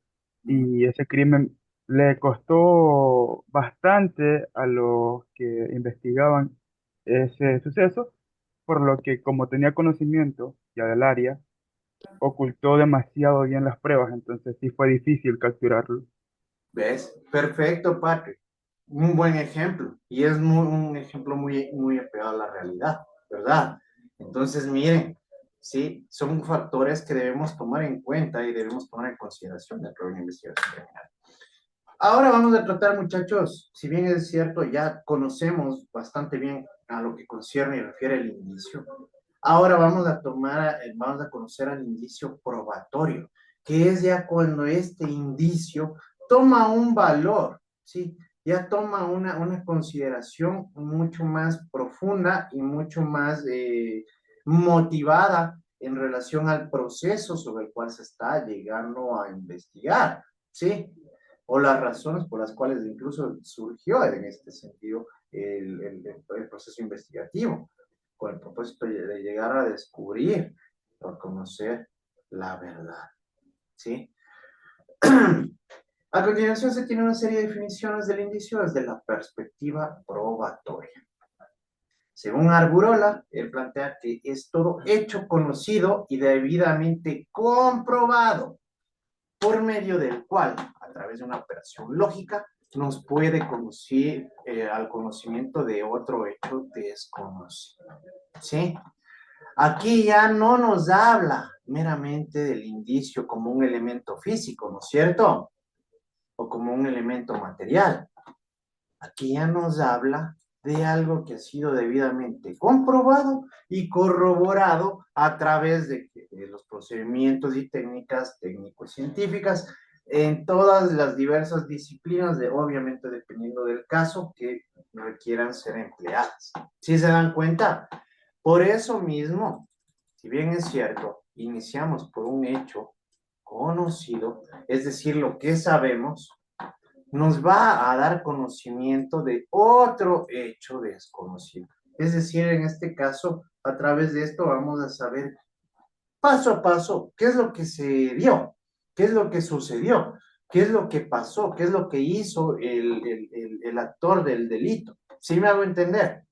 y ese crimen le costó bastante a los que investigaban ese suceso, por lo que como tenía conocimiento ya del área, ocultó demasiado bien las pruebas, entonces sí fue difícil capturarlo. ¿Ves? Perfecto, Patrick. Un buen ejemplo. Y es un ejemplo muy, muy apegado a la realidad, ¿verdad? Entonces, miren, sí, son factores que debemos tomar en cuenta y debemos tomar en consideración dentro de una investigación criminal. Ahora vamos a tratar, muchachos, si bien es cierto, ya conocemos bastante bien a lo que concierne y refiere el indicio. Ahora vamos a conocer al indicio probatorio, que es ya cuando este indicio toma un valor, ¿sí? Ya toma una consideración mucho más profunda y mucho más motivada en relación al proceso sobre el cual se está llegando a investigar, ¿sí? O las razones por las cuales incluso surgió en este sentido el proceso investigativo, con el propósito de llegar a descubrir o a conocer la verdad, ¿sí? A continuación se tiene una serie de definiciones del indicio desde la perspectiva probatoria. Según Argurola, él plantea que es todo hecho conocido y debidamente comprobado, por medio del cual, a través de una operación lógica, nos puede conducir al conocimiento de otro hecho desconocido. ¿Sí? Aquí ya no nos habla meramente del indicio como un elemento físico, ¿no es cierto? O como un elemento material. Aquí ya nos habla de algo que ha sido debidamente comprobado y corroborado a través de los procedimientos y técnicas técnico-científicas en todas las diversas disciplinas, obviamente dependiendo del caso que requieran ser empleadas. ¿Sí se dan cuenta? Por eso mismo, si bien es cierto, iniciamos por un hecho conocido, es decir, lo que sabemos, nos va a dar conocimiento de otro hecho desconocido. Es decir, en este caso, a través de esto vamos a saber paso a paso qué es lo que se dio, qué es lo que sucedió, qué es lo que pasó, qué es lo que hizo el actor del delito. ¿Sí me hago entender?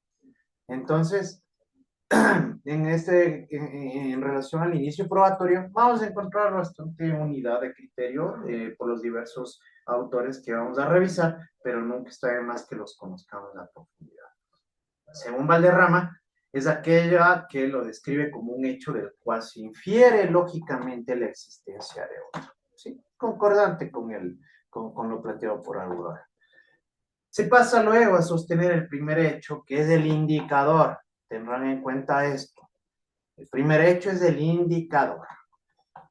Entonces, en relación al inicio probatorio, vamos a encontrar bastante unidad de criterio por los diversos autores que vamos a revisar, pero nunca está de más que los conozcamos a profundidad. Según Valderrama, es aquella que lo describe como un hecho del cual se infiere lógicamente la existencia de otro, ¿sí? Concordante con lo planteado por Argurola. Se pasa luego a sostener el primer hecho, que es el indicador. Tendrán en cuenta esto. El primer hecho es el indicador.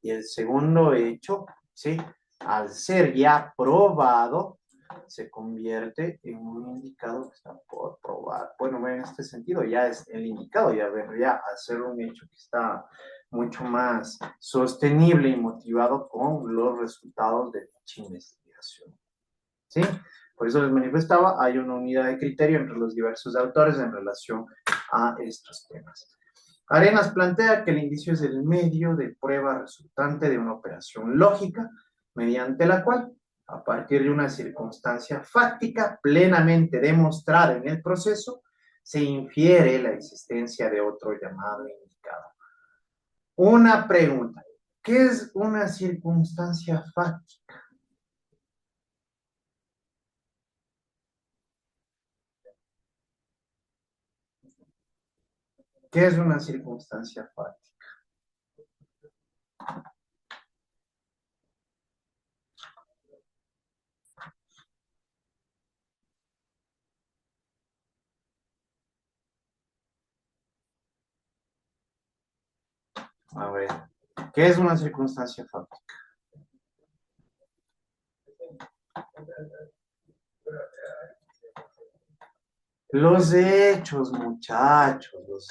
Y el segundo hecho, ¿sí? Al ser ya probado, se convierte en un indicado que está por probar. Bueno, en este sentido ya es el indicado, ya vendría a ser un hecho que está mucho más sostenible y motivado con los resultados de dicha investigación. ¿Sí? Por eso les manifestaba, hay una unidad de criterio entre los diversos autores en relación a estos temas. Arenas plantea que el indicio es el medio de prueba resultante de una operación lógica, mediante la cual, a partir de una circunstancia fáctica plenamente demostrada en el proceso, se infiere la existencia de otro llamado indicado. Una pregunta, ¿qué es una circunstancia fáctica? ¿Qué es una circunstancia fáctica? A ver, ¿qué es una circunstancia fáctica? Los hechos, muchachos, los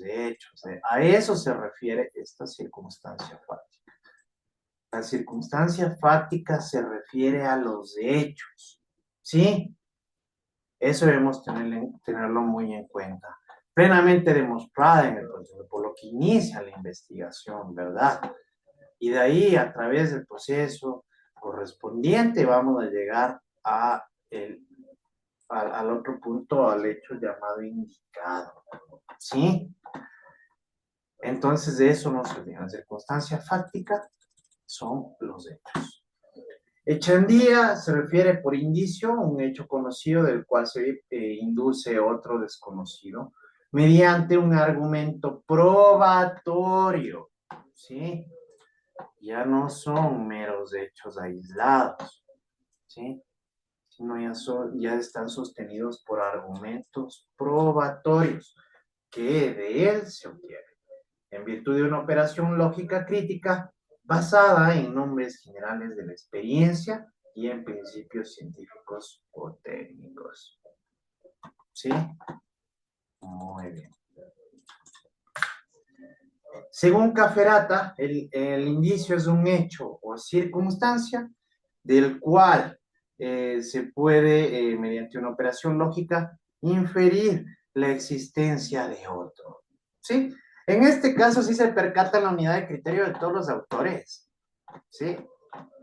hechos. A eso se refiere esta circunstancia fáctica. La circunstancia fáctica se refiere a los hechos, ¿sí? Eso debemos tenerlo muy en cuenta. Plenamente demostrada en el proceso, por lo que inicia la investigación, ¿verdad? Y de ahí, a través del proceso correspondiente, vamos a llegar al otro punto, al hecho llamado indicado, ¿sí? Entonces, de eso no se olvida. La circunstancia fáctica son los hechos. Echandía se refiere por indicio a un hecho conocido del cual se induce otro desconocido mediante un argumento probatorio, ¿sí? Ya no son meros hechos aislados, ¿sí? Sino ya están sostenidos por argumentos probatorios que de él se obtienen en virtud de una operación lógica crítica basada en nombres generales de la experiencia y en principios científicos o técnicos. ¿Sí? Muy bien. Según Caferata, el indicio es un hecho o circunstancia del cual se puede, mediante una operación lógica, inferir la existencia de otro. ¿Sí? En este caso sí se percata la unidad de criterio de todos los autores. ¿Sí?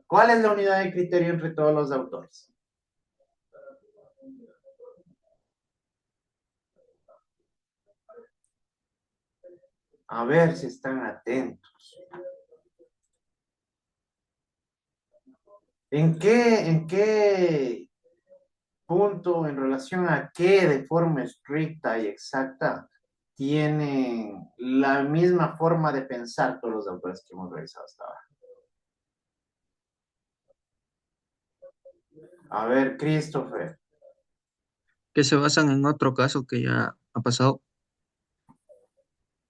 ¿Cuál es la unidad de criterio entre todos los autores? A ver si están atentos. ¿En qué punto, en relación a qué de forma estricta y exacta tienen la misma forma de pensar todos los autores que hemos revisado hasta ahora? A ver, Christopher. Que se basan en otro caso que ya ha pasado.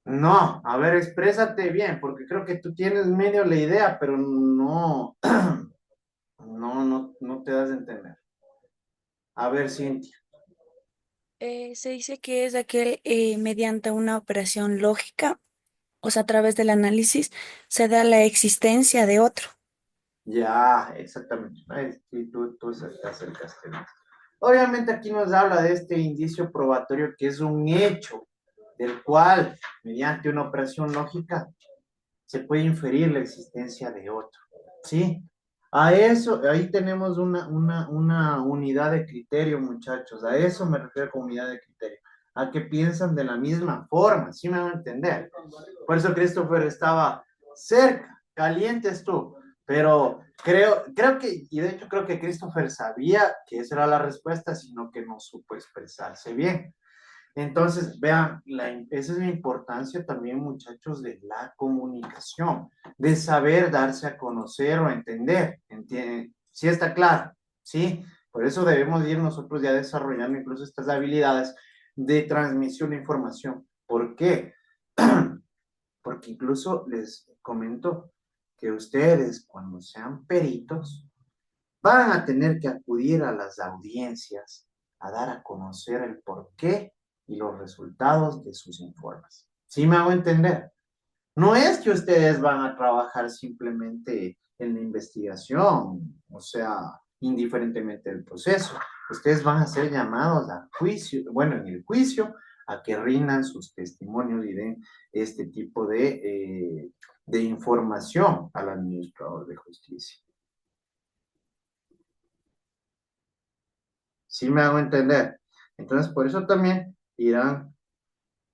No, a ver, exprésate bien, porque creo que tú tienes medio la idea, pero no, no te das a entender. A ver, Cintia. Se dice que es aquel mediante una operación lógica, o sea, a través del análisis, se da la existencia de otro. Ya, exactamente. Ay, sí, tú te acercaste más. Obviamente aquí nos habla de este indicio probatorio que es un hecho del cual, mediante una operación lógica, se puede inferir la existencia de otro. ¿Sí? A eso, ahí tenemos una unidad de criterio, muchachos. A eso me refiero con unidad de criterio. A que piensan de la misma forma, ¿sí me van a entender? Por eso Christopher estaba cerca, calientes tú. Pero creo que, y de hecho creo que Christopher sabía que esa era la respuesta, sino que no supo expresarse bien. Entonces, vean, esa es la importancia también, muchachos, de la comunicación, de saber darse a conocer o entender. ¿Sí está claro? ¿Sí? Por eso debemos ir nosotros ya desarrollando incluso estas habilidades de transmisión de información. ¿Por qué? Porque incluso les comento que ustedes, cuando sean peritos, van a tener que acudir a las audiencias a dar a conocer el porqué y los resultados de sus informes. ¿Sí me hago entender? No es que ustedes van a trabajar simplemente en la investigación, o sea, indiferentemente del proceso. Ustedes van a ser llamados a juicio, bueno, en el juicio, a que rindan sus testimonios y den este tipo de información al administrador de justicia. ¿Sí me hago entender? Entonces, por eso también irán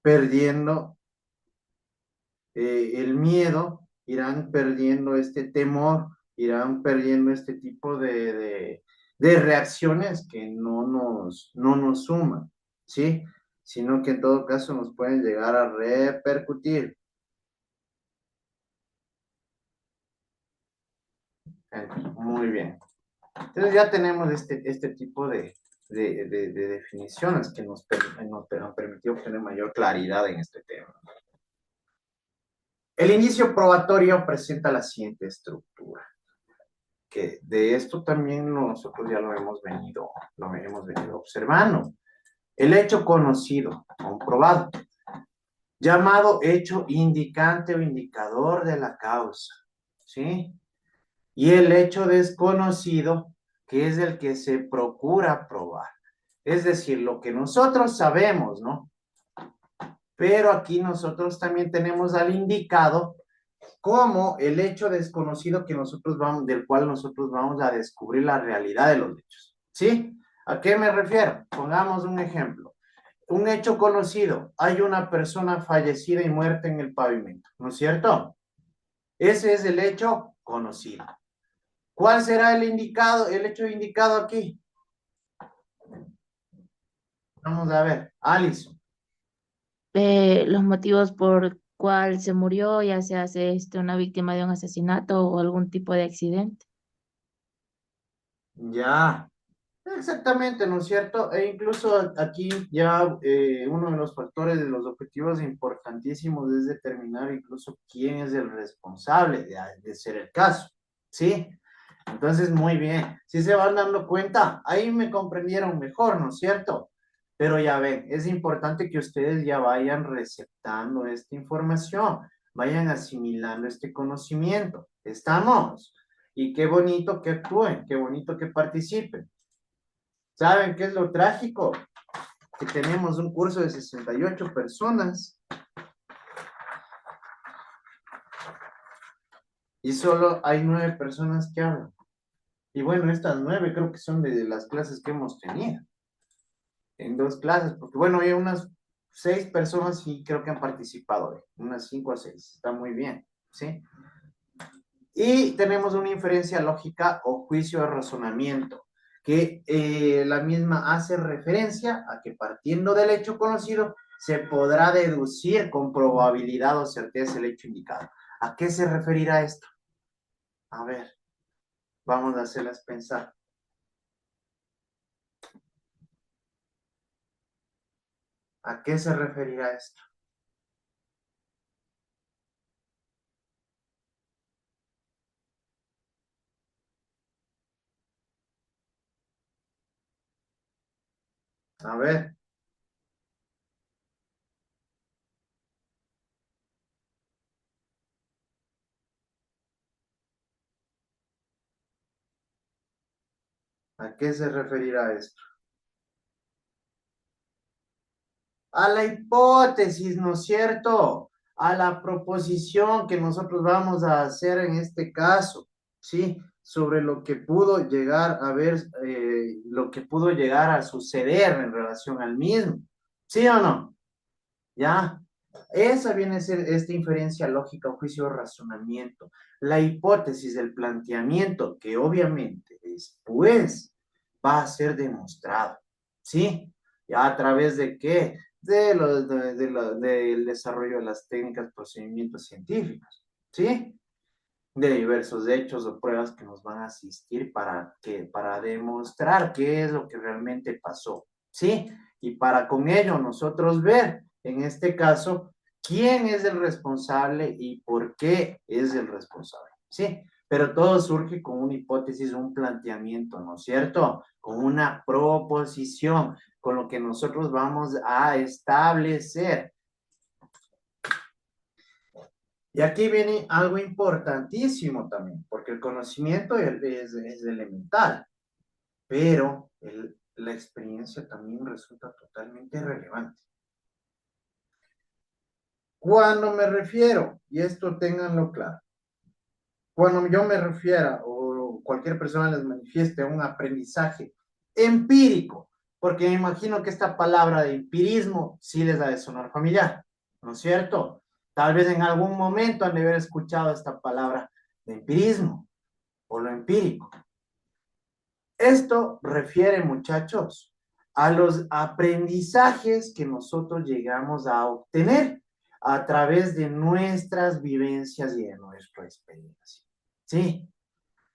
perdiendo el miedo, irán perdiendo este temor, irán perdiendo este tipo de reacciones que no nos suman, ¿sí? Sino que en todo caso nos pueden llegar a repercutir. Muy bien. Entonces ya tenemos este tipo de definiciones que nos han permitido obtener mayor claridad en este tema. El indicio probatorio presenta la siguiente estructura, que de esto también nosotros ya lo hemos venido observando. El hecho conocido, comprobado, llamado hecho indicante o indicador de la causa, ¿sí? Y el hecho desconocido, que es el que se procura probar. Es decir, lo que nosotros sabemos, ¿no? Pero aquí nosotros también tenemos al indicado como el hecho desconocido del cual nosotros vamos a descubrir la realidad de los hechos. ¿Sí? ¿A qué me refiero? Pongamos un ejemplo. Un hecho conocido, hay una persona fallecida y muerta en el pavimento, ¿no es cierto? Ese es el hecho conocido. ¿Cuál será el hecho indicado aquí? Vamos a ver, Alison. Los motivos por cuál se murió, ya sea una víctima de un asesinato o algún tipo de accidente. Ya, exactamente, ¿no es cierto? E incluso aquí ya uno de los factores de los objetivos importantísimos es determinar incluso quién es el responsable de ser el caso, ¿sí? Entonces, muy bien, si se van dando cuenta, ahí me comprendieron mejor, ¿no es cierto? Pero ya ven, es importante que ustedes ya vayan receptando esta información, vayan asimilando este conocimiento. ¿Estamos? Y qué bonito que actúen, qué bonito que participen. ¿Saben qué es lo trágico? Que tenemos un curso de 68 personas y solo hay 9 personas que hablan. Y bueno, estas 9 creo que son de las clases que hemos tenido. En 2 clases, porque bueno, hay unas 6 personas y creo que han participado hoy, unas 5 a 6, está muy bien, ¿sí? Y tenemos una inferencia lógica o juicio de razonamiento, que la misma hace referencia a que partiendo del hecho conocido, se podrá deducir con probabilidad o certeza el hecho indicado. ¿A qué se referirá esto? A ver, vamos a hacerlas pensar. ¿A qué se referirá esto? A ver, ¿a qué se referirá esto? A la hipótesis, ¿no es cierto? A la proposición que nosotros vamos a hacer en este caso, ¿sí? Sobre lo que pudo llegar a ver, lo que pudo llegar a suceder en relación al mismo. ¿Sí o no? ¿Ya? Esa viene a ser esta inferencia lógica, un juicio de razonamiento. La hipótesis del planteamiento, que obviamente después va a ser demostrado, ¿sí? ¿Ya a través de qué? Del desarrollo de las técnicas, procedimientos científicos, ¿sí? De diversos hechos o pruebas que nos van a asistir para demostrar qué es lo que realmente pasó, ¿sí? Y para con ello nosotros ver, en este caso, quién es el responsable y por qué es el responsable, ¿sí? Pero todo surge con una hipótesis, un planteamiento, ¿no es cierto? Con una proposición, con lo que nosotros vamos a establecer. Y aquí viene algo importantísimo también, porque el conocimiento es elemental, pero la experiencia también resulta totalmente relevante. Cuando me refiero, y esto ténganlo claro, cuando yo me refiera o cualquier persona les manifieste un aprendizaje empírico, porque me imagino que esta palabra de empirismo sí les ha de sonar familiar, ¿no es cierto? Tal vez en algún momento han de haber escuchado esta palabra de empirismo o lo empírico. Esto refiere, muchachos, a los aprendizajes que nosotros llegamos a obtener a través de nuestras vivencias y de nuestra experiencia. ¿Sí?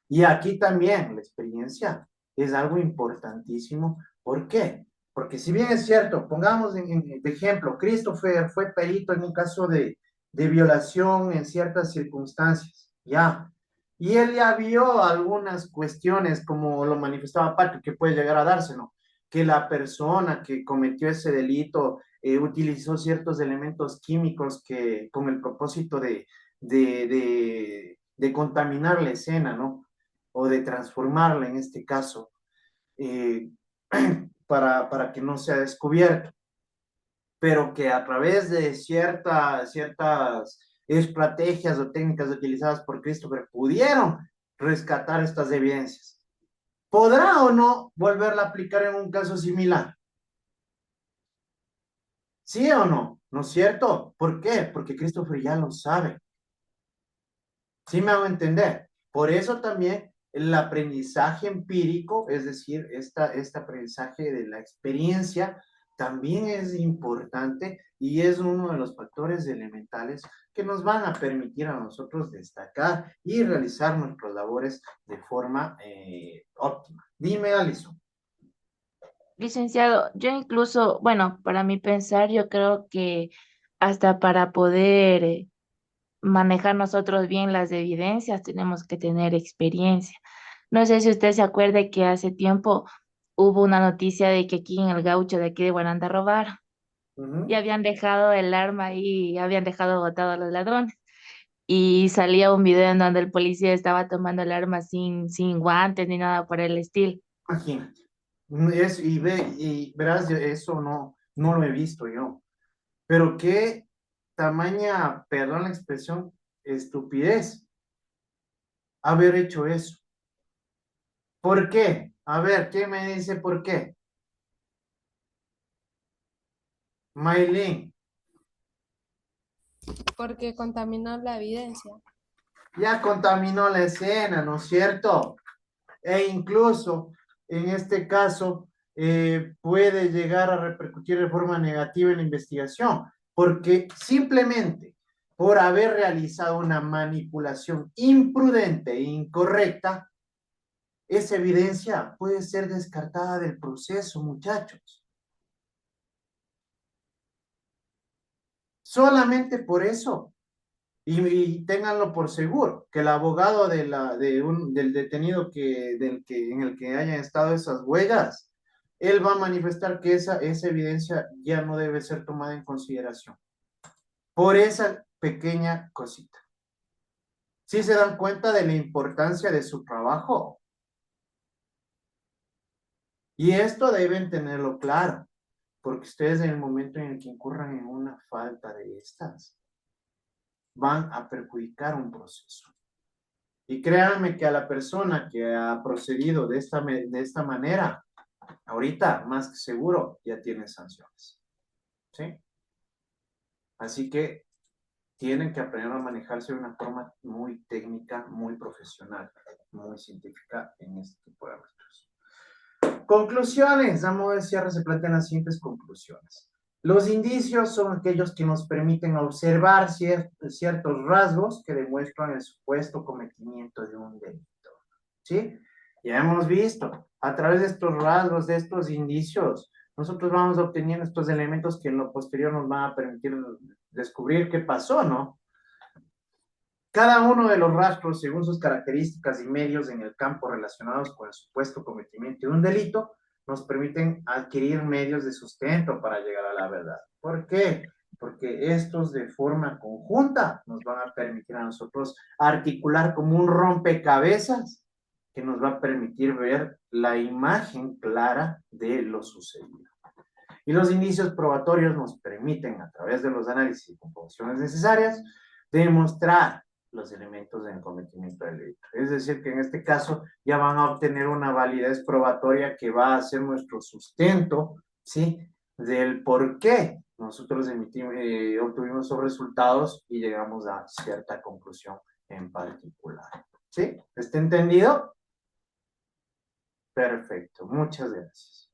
Y aquí también la experiencia es algo importantísimo. ¿Por qué? Porque si bien es cierto, pongamos de ejemplo, Christopher fue perito en un caso de violación en ciertas circunstancias, ¿ya? Y él ya vio algunas cuestiones, como lo manifestaba Patrick, que puede llegar a darse, ¿no? Que la persona que cometió ese delito utilizó ciertos elementos químicos que con el propósito de contaminar la escena, ¿no? O de transformarla en este caso, eh, para que no sea descubierto, pero que a través de ciertas estrategias o técnicas utilizadas por Christopher pudieron rescatar estas evidencias. ¿Podrá o no volverla a aplicar en un caso similar? ¿Sí o no? ¿No es cierto? ¿Por qué? Porque Christopher ya lo sabe. ¿Sí me hago entender? Por eso también el aprendizaje empírico, es decir, este aprendizaje de la experiencia, también es importante y es uno de los factores elementales que nos van a permitir a nosotros destacar y realizar nuestras labores de forma óptima. Dime, Alison. Licenciado, yo incluso, bueno, para mi pensar, yo creo que hasta para poder manejar nosotros bien las evidencias tenemos que tener experiencia. No sé si usted se acuerde que hace tiempo hubo una noticia de que aquí en el gaucho de aquí de Guaranda robaron y habían dejado el arma ahí, habían dejado botados a los ladrones. y salía un video en donde el policía estaba tomando el arma sin guantes ni nada por el estilo. Imagínate. Y verás, eso no lo he visto yo. Pero qué tamaña, perdón la expresión, estupidez haber hecho eso. ¿Por qué? A ver, ¿quién me dice por qué? Maylin, Porque contaminó la evidencia. ya contaminó la escena, ¿no es cierto? E incluso, en este caso, puede llegar a repercutir de forma negativa en la investigación, porque simplemente por haber realizado una manipulación imprudente e incorrecta, esa evidencia puede ser descartada del proceso, muchachos. Solamente por eso. Y ténganlo por seguro, que el abogado del detenido en el que hayan estado esas huellas, él va a manifestar que esa evidencia ya no debe ser tomada en consideración. Por esa pequeña cosita. ¿Sí se dan cuenta de la importancia de su trabajo? Y esto deben tenerlo claro, porque ustedes en el momento en el que incurran en una falta de estas, van a perjudicar un proceso. Y créanme que a la persona que ha procedido de esta manera, ahorita más que seguro ya tiene sanciones. ¿Sí? Así que tienen que aprender a manejarse de una forma muy técnica, muy profesional, muy científica en este tipo de ámbitos. Conclusiones, a modo de cierre se plantean las siguientes conclusiones. Los indicios son aquellos que nos permiten observar ciertos rasgos que demuestran el supuesto cometimiento de un delito. ¿Sí? Ya hemos visto, a través de estos rasgos, de estos indicios, nosotros vamos obteniendo estos elementos que en lo posterior nos van a permitir descubrir qué pasó, ¿no? Cada uno de los rastros, según sus características y medios en el campo relacionados con el supuesto cometimiento de un delito, nos permiten adquirir medios de sustento para llegar a la verdad. ¿Por qué? Porque estos de forma conjunta nos van a permitir a nosotros articular como un rompecabezas que nos va a permitir ver la imagen clara de lo sucedido. Y los indicios probatorios nos permiten, a través de los análisis y comprobaciones necesarias, demostrar los elementos del cometimiento del delito. Es decir, que en este caso ya van a obtener una validez probatoria que va a ser nuestro sustento, ¿sí? Del por qué nosotros obtuvimos esos resultados y llegamos a cierta conclusión en particular. ¿Sí? ¿Está entendido? Perfecto, muchas gracias.